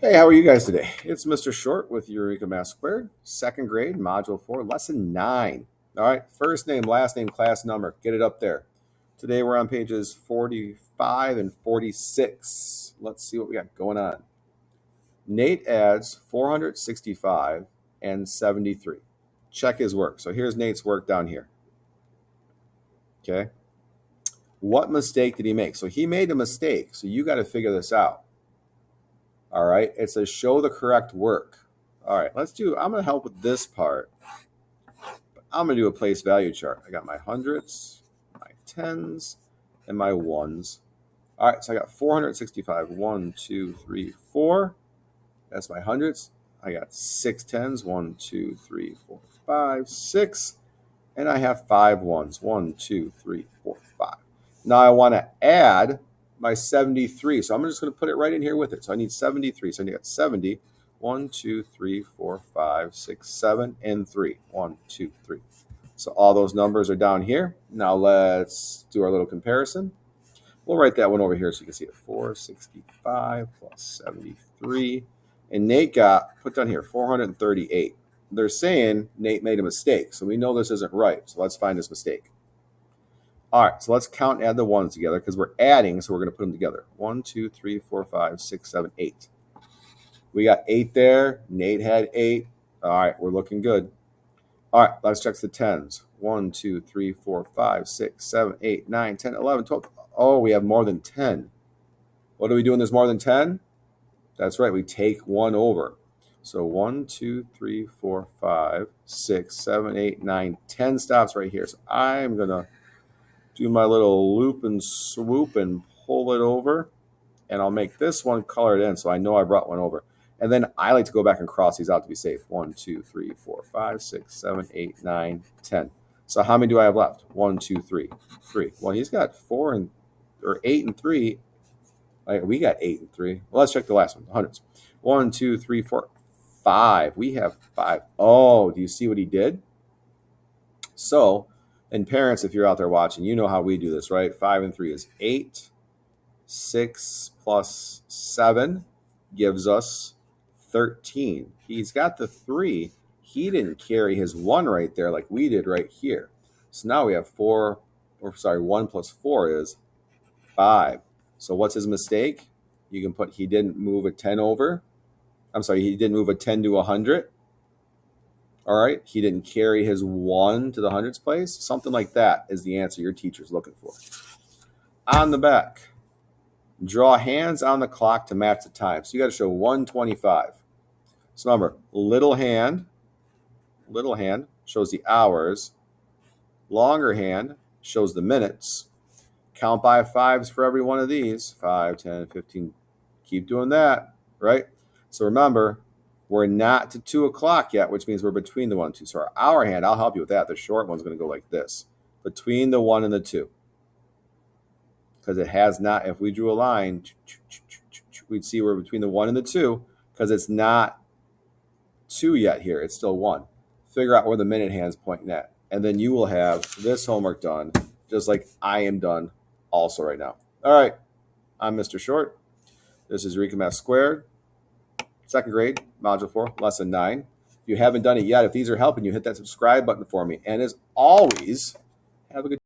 Hey, how are you guys today? It's Mr. Short with Eureka Math Squared, second grade, Module 4, Lesson 9. All right, first name, last name, class number. Get it up there. Today we're on pages 45 and 46. Let's see what we got going on. Nate adds 465 and 73. Check his work. So here's Nate's work down here. Okay. What mistake did he make? So he made a mistake. So you got to figure this out. All right, it says show the correct work. All right, I'm going to help with this part. I'm going to do a place value chart. I got my hundreds, my tens, and my ones. All right, so I got 465. 1, 2, 3, 4. That's my hundreds. I got 6 tens. 1, 2, 3, 4, 5, 6. And I have 5 ones. 1, 2, 3, 4, 5. Now I want to add my 73. So I'm just going to put it right in here with it. So I need 73. So I got 70. 1, 2, 3, 4, 5, 6, 7, and 3. 1, 2, 3. So all those numbers are down here. Now let's do our little comparison. We'll write that one over here so you can see it. 465 plus 73. And Nate got, put down here, 438. They're saying Nate made a mistake. So we know this isn't right. So let's find this mistake. All right, so let's count and add the ones together because we're adding, so we're going to put them together. 1, 2, 3, 4, 5, 6, 7, 8. We got 8 there. Nate had 8. All right, we're looking good. All right, let's check the tens. 1, 2, 3, 4, 5, 6, 7, 8, 9, 10, 11, 12. Oh, we have more than 10. What do we do when there's more than 10? That's right, we take 1 over. So 1, 2, 3, 4, 5, 6, 7, 8, 9, 10 stops right here. So I'm going to do my little loop and swoop and pull it over. And I'll make this one colored in so I know I brought one over. And then I like to go back and cross these out to be safe. 1, 2, 3, 4, 5, 6, 7, 8, 9, 10. So how many do I have left? 1, 2, 3. 3. Well, he's got 8 and 3. We got 8 and 3. Well, let's check the last one, the hundreds. 1, 2, 3, 4, 5. We have 5. Oh, do you see what he did? So, and parents, if you're out there watching, you know how we do this, right? 5 and 3 is 8. 6 plus 7 gives us 13. He's got the 3. He didn't carry his 1 right there like we did right here. So now we have 1 plus 4 is 5. So what's his mistake? You can put he didn't move a 10 over. I'm sorry, he didn't move a 10 to 100. All right, he didn't carry his 1 to the hundreds place. Something like that is the answer your teacher's looking for. On the back, draw hands on the clock to match the time. So you got to show 1:25. So remember, little hand shows the hours. Longer hand shows the minutes. Count by 5s for every one of these. 5, 10, 15. Keep doing that, right? So remember, we're not to 2 o'clock yet, which means we're between the 1 and 2. So our hour hand, I'll help you with that. The short one's going to go like this. Between the 1 and the 2. Because it has not, if we drew a line, we'd see we're between the 1 and the 2 because it's not 2 yet here. It's still 1. Figure out where the minute hand's pointing at. And then you will have this homework done just like I am done also right now. All right. I'm Mr. Short. This is Eureka Math Squared, second grade, Module 4, Lesson 9. If you haven't done it yet, if these are helping you, hit that subscribe button for me. And as always, have a good